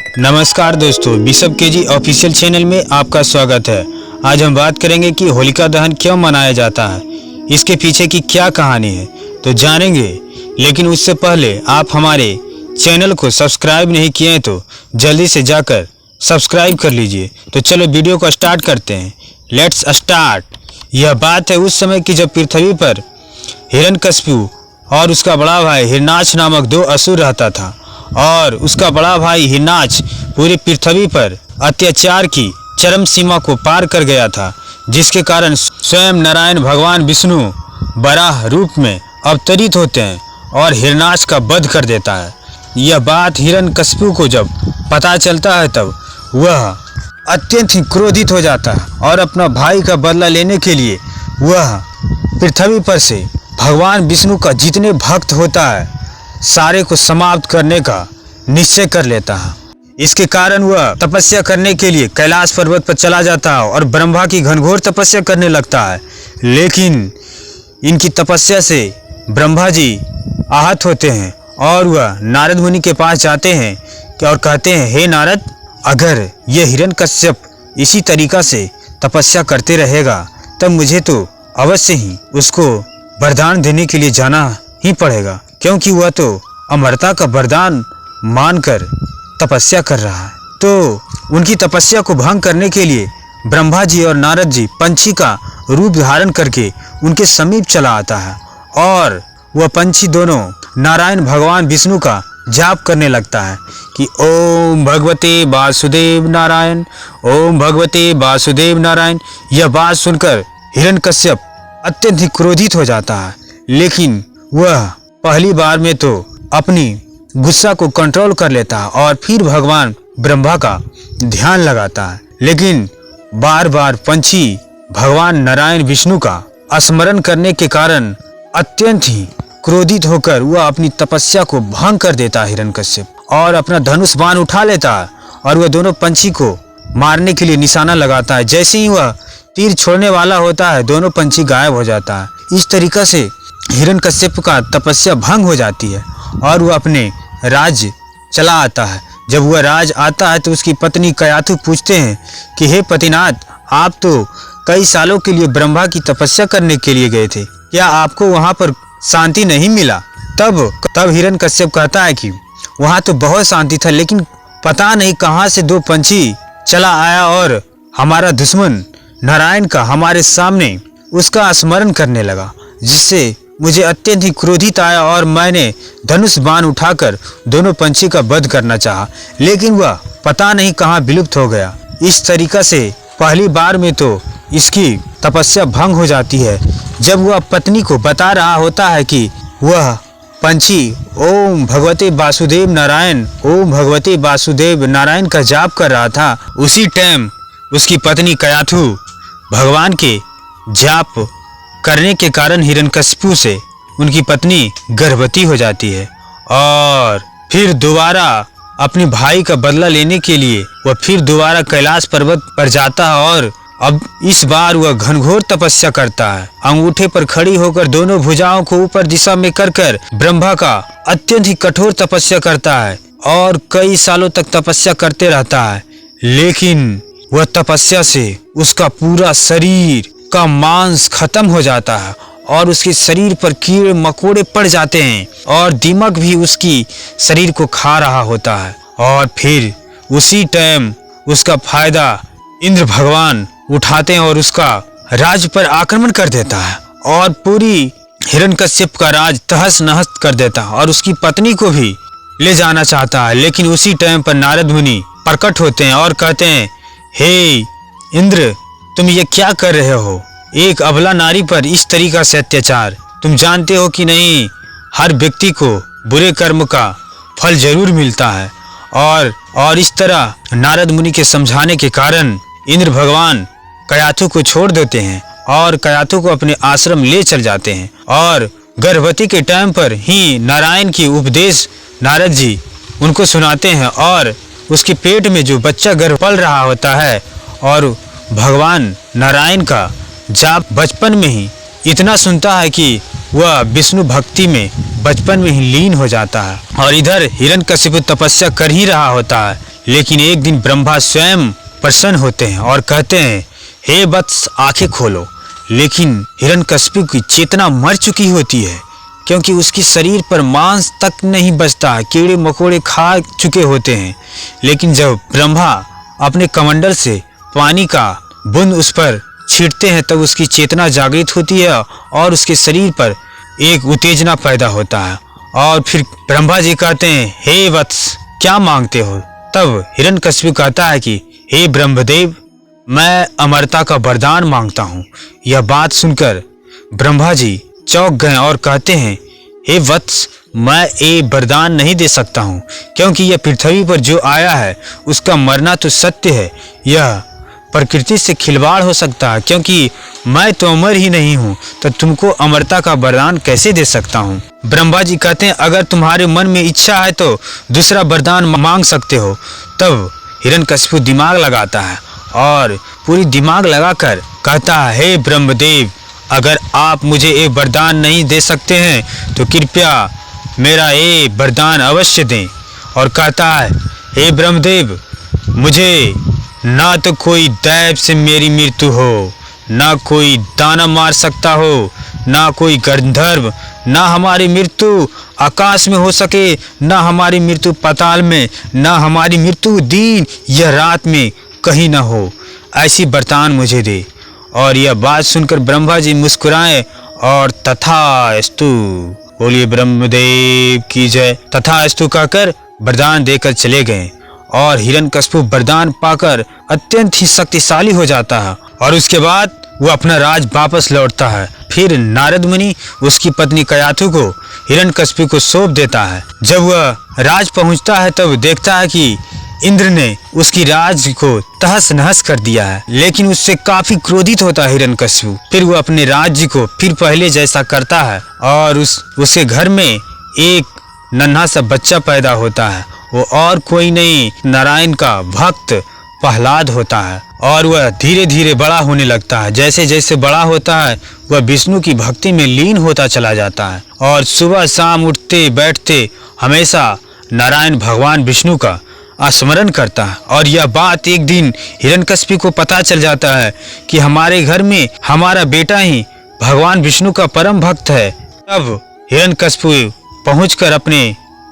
नमस्कार दोस्तों, bishop KG official channel में आपका स्वागत है। आज हम बात करेंगे कि होलिका दहन क्यों मनाया जाता है, इसके पीछे की क्या कहानी है तो जानेंगे। लेकिन उससे पहले आप हमारे चैनल को सब्सक्राइब नहीं किए हैं तो जल्दी से जाकर सब्सक्राइब कर लीजिए। तो चलो वीडियो को स्टार्ट करते हैं। Let's start. यह बात है उस समय की जब पृथ्वी पर हिरण्यकशिपु और उसका बड़ा भाई हिरण्याक्ष नामक दो असुर रहता था और उसका बड़ा भाई हिरण्याक्ष पूरी पृथ्वी पर अत्याचार की चरम सीमा को पार कर गया था, जिसके कारण स्वयं नारायण भगवान विष्णु वराह रूप में अवतरित होते हैं और हिरण्याक्ष का वध कर देता है। यह बात हिरण्यकशिपु को जब पता चलता है तब वह अत्यंत ही क्रोधित हो जाता है और अपना भाई का बदला लेने के लिए वह पृथ्वी पर से भगवान विष्णु का जितने भक्त होता है सारे को समाप्त करने का निश्चय कर लेता है। इसके कारण वह तपस्या करने के लिए कैलाश पर्वत पर चला जाता है और ब्रह्मा की घनघोर तपस्या करने लगता है। लेकिन इनकी तपस्या से ब्रह्मा जी आहत होते हैं और वह नारद मुनि के पास जाते हैं और कहते हैं, हे नारद, अगर यह हिरण्यकश्यप इसी तरीका से तपस्या करते रहेगा तब मुझे तो अवश्य ही उसको वरदान देने के लिए जाना ही पड़ेगा, क्योंकि वह तो अमरता का वरदान मानकर तपस्या कर रहा है। तो उनकी तपस्या को भंग करने के लिए ब्रह्मा जी और नारद जी पंछी का रूप धारण करके उनके समीप चला आता है और वह पंछी दोनों नारायण भगवान विष्णु का जाप करने लगता है कि ओम भगवते वासुदेव नारायण, ओम भगवते वासुदेव नारायण। यह बात सुनकर हिरण्यकश्यप अत्यंत ही क्रोधित हो जाता है, लेकिन वह पहली बार में तो अपनी गुस्सा को कंट्रोल कर लेता है और फिर भगवान ब्रह्मा का ध्यान लगाता है। लेकिन बार बार पंछी भगवान नारायण विष्णु का स्मरण करने के कारण अत्यंत ही क्रोधित होकर वह अपनी तपस्या को भंग कर देता है हिरण्यकश्यप और अपना धनुष बाण उठा लेता है और वह दोनों पंछी को मारने के लिए निशाना लगाता है। जैसे ही वह तीर छोड़ने वाला होता है दोनों पंछी गायब हो जाता है। इस तरीका से हिरण्यकश्यप का तपस्या भंग हो जाती है और वह अपने राज्य चला आता है। जब वह राज आता है तो उसकी पत्नी कयाथु पूछते हैं कि हे पतिनाथ, आप तो कई सालों के लिए ब्रह्मा की तपस्या करने के लिए गए थे, क्या आपको वहां पर शांति नहीं मिला? तब हिरण्यकश्यप कहता है कि वहां तो बहुत शांति था, लेकिन पता नहीं कहां से दो पंछी चला आया और हमारा दुश्मन नारायण का हमारे सामने उसका स्मरण करने लगा, जिससे मुझे अत्यंत ही क्रोधित आया और मैंने धनुष बाण उठाकर दोनों पंछी का वध करना चाहा, लेकिन वह पता नहीं कहां विलुप्त हो गया। इस तरीका से पहली बार में तो इसकी तपस्या भंग हो जाती है। जब वह पत्नी को बता रहा होता है कि वह पंछी ओम भगवते वासुदेव नारायण, ओम भगवते वासुदेव नारायण का जाप कर रहा था, उसी टाइम उसकी पत्नी कयाथु भगवान के जाप करने के कारण हिरण्यकशिपु से उनकी पत्नी गर्भवती हो जाती है और फिर दोबारा अपने भाई का बदला लेने के लिए वह फिर दोबारा कैलाश पर्वत पर जाता है और अब इस बार वह घनघोर तपस्या करता है। अंगूठे पर खड़ी होकर दोनों भुजाओं को ऊपर दिशा में कर ब्रह्मा का अत्यंत ही कठोर तपस्या करता है और कई सालों तक तपस्या करते रहता है। लेकिन वह तपस्या से उसका पूरा शरीर का मांस खत्म हो जाता है और उसके शरीर पर कीड़े मकोड़े पड़ जाते हैं और दीमक भी उसकी शरीर को खा रहा होता है। और फिर उसी टाइम उसका फायदा इंद्र भगवान उठाते हैं और उसका राज्य पर आक्रमण कर देता है और पूरी हिरण्यकश्यप का राज तहस नहस कर देता है और उसकी पत्नी को भी ले जाना चाहता है। लेकिन उसी टाइम पर नारद मुनि प्रकट होते हैं और कहते हैं, हे इंद्र, तुम ये क्या कर रहे हो? एक अबला नारी पर इस तरीका से अत्याचार, तुम जानते हो कि नहीं, हर व्यक्ति को बुरे कर्म का फल जरूर मिलता है। और इस तरह नारद मुनि के समझाने के कारण इंद्र भगवान कयाथु को छोड़ देते हैं और कयाथु को अपने आश्रम ले चल जाते हैं और गर्भवती के टाइम पर ही नारायण की उपदेश नारद जी उनको सुनाते हैं और उसके पेट में जो बच्चा गर्भ पल रहा होता है और भगवान नारायण का जाप बचपन में ही इतना सुनता है कि वह विष्णु भक्ति में बचपन में ही लीन हो जाता है। और इधर हिरण्यकशिपु तपस्या कर ही रहा होता है, लेकिन एक दिन ब्रह्मा स्वयं प्रसन्न होते हैं और कहते हैं, हे वत्स आंखें खोलो। लेकिन हिरण्यकशिपु की चेतना मर चुकी होती है, क्योंकि उसके शरीर पर मांस तक नहीं बचता, कीड़े मकोड़े खा चुके होते हैं। लेकिन जब ब्रह्मा अपने कमंडल से पानी का बूंद उस पर छींटते हैं तब उसकी चेतना जागृत होती है और उसके शरीर पर एक उत्तेजना पैदा होता है। और फिर ब्रह्मा जी कहते हैं, हे वत्स क्या मांगते हो? तब हिरण्यकशिपु कहता है कि हे ब्रह्मदेव, मैं अमरता का वरदान मांगता हूँ। यह बात सुनकर ब्रह्मा जी चौंक गए और कहते हैं, हे वत्स, मैं ये वरदान नहीं दे सकता हूँ, क्योंकि यह पृथ्वी पर जो आया है उसका मरना तो सत्य है। यह प्रकृति से खिलवाड़ हो सकता है, क्योंकि मैं तो अमर ही नहीं हूँ, तो तुमको अमरता का वरदान कैसे दे सकता हूँ? ब्रह्मा जी कहते हैं, अगर तुम्हारे मन में इच्छा है तो दूसरा वरदान मांग सकते हो। तब हिरण्यकशिपु दिमाग लगाता है और पूरी दिमाग लगाकर कहता है, हे ब्रह्मदेव, अगर आप मुझे एक वरदान नहीं दे सकते हैं तो कृपया मेरा ये वरदान अवश्य दें। और कहता है, हे ब्रह्मदेव, मुझे ना तो कोई दैव से मेरी मृत्यु हो, ना कोई दाना मार सकता हो, ना कोई गंधर्व, ना हमारी मृत्यु आकाश में हो सके, ना हमारी मृत्यु पाताल में, ना हमारी मृत्यु दिन या रात में कहीं ना हो। ऐसी वरदान मुझे दे। और यह बात सुनकर ब्रह्मा जी मुस्कुराए और तथास्तु, बोलिए ब्रह्मदेव की जय, तथास्तु कहकर वरदान देकर चले गए। और हिरण्यकशिपु वरदान पाकर अत्यंत ही शक्तिशाली हो जाता है और उसके बाद वो अपना राज वापस लौटता है। फिर नारद मुनि उसकी पत्नी कयाथु को हिरण्यकशिपु को सौंप देता है। जब वह राज पहुंचता है तब देखता है कि इंद्र ने उसकी राज को तहस नहस कर दिया है, लेकिन उससे काफी क्रोधित होता है हिरण्यकशिपु। फिर वो अपने राज्य को फिर पहले जैसा करता है और उसके घर में एक नन्हा सा बच्चा पैदा होता है। वो और कोई नहीं, नारायण का भक्त प्रहलाद होता है। और वह धीरे धीरे बड़ा होने लगता है। जैसे जैसे बड़ा होता है वह विष्णु की भक्ति में लीन होता चला जाता है और सुबह शाम उठते बैठते हमेशा नारायण भगवान विष्णु का स्मरण करता है। और यह बात एक दिन हिरण्यकशिपु को पता चल जाता है कि हमारे घर में हमारा बेटा ही भगवान विष्णु का परम भक्त है। तब हिरण्यकशिपु पहुंचकर अपने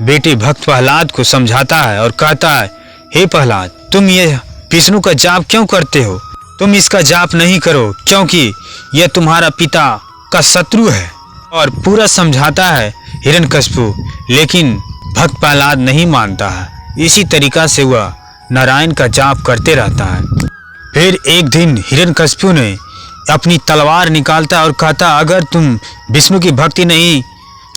बेटे भक्त प्रहलाद को समझाता है और कहता है, हे प्रहलाद, तुम ये विष्णु का जाप क्यों करते हो? तुम इसका जाप नहीं करो, क्योंकि यह तुम्हारा पिता का शत्रु है। और पूरा समझाता है हिरण्यकशिपु, लेकिन भक्त प्रहलाद नहीं मानता है। इसी तरीका से वह नारायण का जाप करते रहता है। फिर एक दिन हिरण्यकशिपु ने अपनी तलवार निकालता और कहता, अगर तुम विष्णु की भक्ति नहीं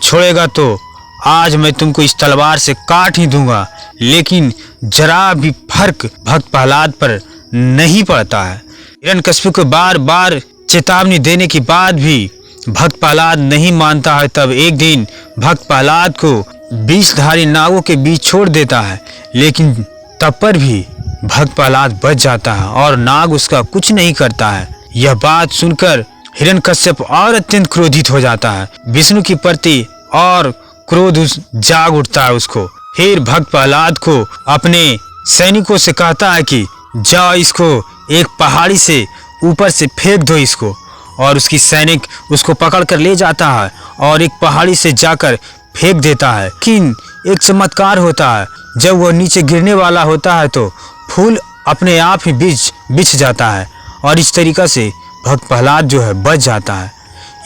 छोड़ेगा तो आज मैं तुमको इस तलवार से काट ही दूंगा। लेकिन जरा भी फर्क भक्त प्रहलाद पर नहीं पड़ता है। हिरण्यकशिपु को बार बार चेतावनी देने के बाद भी भक्त प्रहलाद नहीं मानता है। तब एक दिन भक्त प्रहलाद को 20 धारी नागों के बीच छोड़ देता है, लेकिन तब पर भी भक्त प्रहलाद बच जाता है और नाग उसका कुछ नहीं करता है। यह बात सुनकर हिरण्यकश्यप और अत्यंत क्रोधित हो जाता है। विष्णु की प्रति और क्रोध जाग उठता है उसको। फिर भक्त प्रहलाद को अपने सैनिकों से कहता है कि जाओ इसको एक पहाड़ी से ऊपर से फेंक दो इसको। और उसकी सैनिक उसको पकड़ कर ले जाता है और एक पहाड़ी से जाकर फेंक देता है। लेकिन एक चमत्कार होता है, जब वह नीचे गिरने वाला होता है तो फूल अपने आप ही बिछ जाता है और इस तरीका से भक्त प्रहलाद जो है बच जाता है।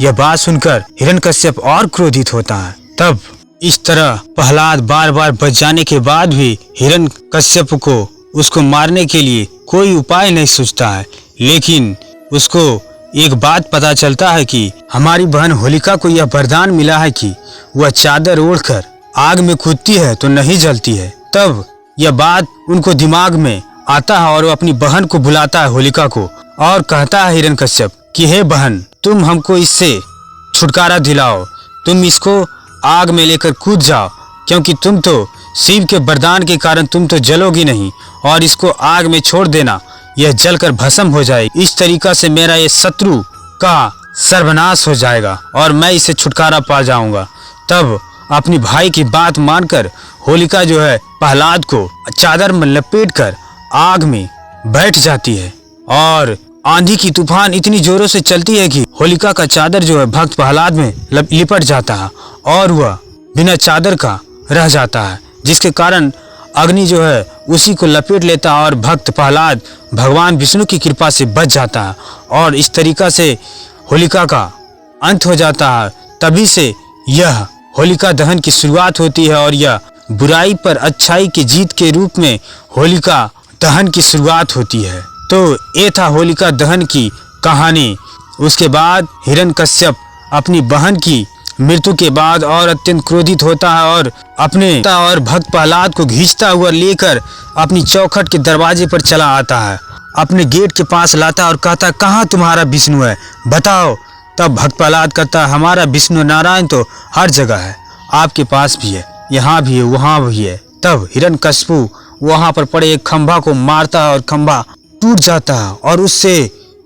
यह बात सुनकर हिरण्यकश्यप और क्रोधित होता है। तब इस तरह प्रहलाद बार बार बच जाने के बाद भी हिरण्यकश्यप को उसको मारने के लिए कोई उपाय नहीं सूझता है। लेकिन उसको एक बात पता चलता है कि हमारी बहन होलिका को यह वरदान मिला है कि वह चादर ओढ़कर आग में कूदती है तो नहीं जलती है। तब यह बात उनको दिमाग में आता है और वो अपनी बहन को बुलाता है होलिका को और कहता है हिरण्यकश्यप कि हे बहन, तुम हमको इससे छुटकारा दिलाओ, तुम इसको आग में लेकर कूद जाओ, क्योंकि तुम तो शिव के वरदान के कारण तुम तो जलोगी नहीं और इसको आग में छोड़ देना, यह जलकर भस्म हो जाए। इस तरीका से मेरा ये शत्रु का सर्वनाश हो जाएगा और मैं इसे छुटकारा पा जाऊंगा। तब अपनी भाई की बात मानकर होलिका जो है प्रहलाद को चादर में लपेट कर आग में बैठ जाती है और आंधी की तूफान इतनी जोरों से चलती है कि होलिका का चादर जो है भक्त प्रहलाद में लिपट जाता है और वह बिना चादर का रह जाता है, जिसके कारण अग्नि जो है उसी को लपेट लेता है और भक्त प्रहलाद भगवान विष्णु की कृपा से बच जाता है और इस तरीका से होलिका का अंत हो जाता है। तभी से यह होलिका दहन की शुरुआत होती है और यह बुराई पर अच्छाई की जीत के रूप में होलिका दहन की शुरुआत होती है। तो ये था होलिका दहन की कहानी। उसके बाद हिरण्यकश्यप अपनी बहन की मृत्यु के बाद और अत्यंत क्रोधित होता है और अपने और भक्त प्रहलाद को खींचता हुआ लेकर अपनी चौखट के दरवाजे पर चला आता है, अपने गेट के पास लाता और कहता कहाँ तुम्हारा विष्णु है, बताओ। तब भक्त प्रहलाद कहता हमारा विष्णु नारायण तो हर जगह है, आपके पास भी है, यहाँ भी है, वहाँ भी है। तब हिरण्यकश्यप वहाँ पर पड़े एक खंभा को मारता है और खंभा टूट जाता है और उससे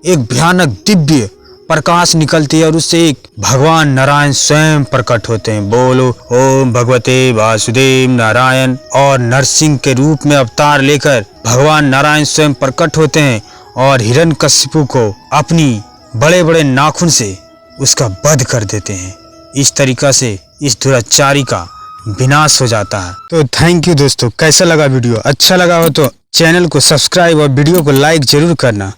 एक भयानक दिव्य प्रकाश निकलती है और उससे एक भगवान नारायण स्वयं प्रकट होते हैं। बोलो ओम भगवते वासुदेव नारायण। और नरसिंह के रूप में अवतार लेकर भगवान नारायण स्वयं प्रकट होते हैं और हिरण्यकश्यप को अपनी बड़े बड़े नाखून से उसका वध कर देते हैं। इस तरीका से इस दुराचारी का विनाश हो जाता है। तो थैंक यू दोस्तों, कैसा लगा वीडियो? अच्छा लगा हो तो चैनल को सब्सक्राइब और वीडियो को लाइक जरूर करना।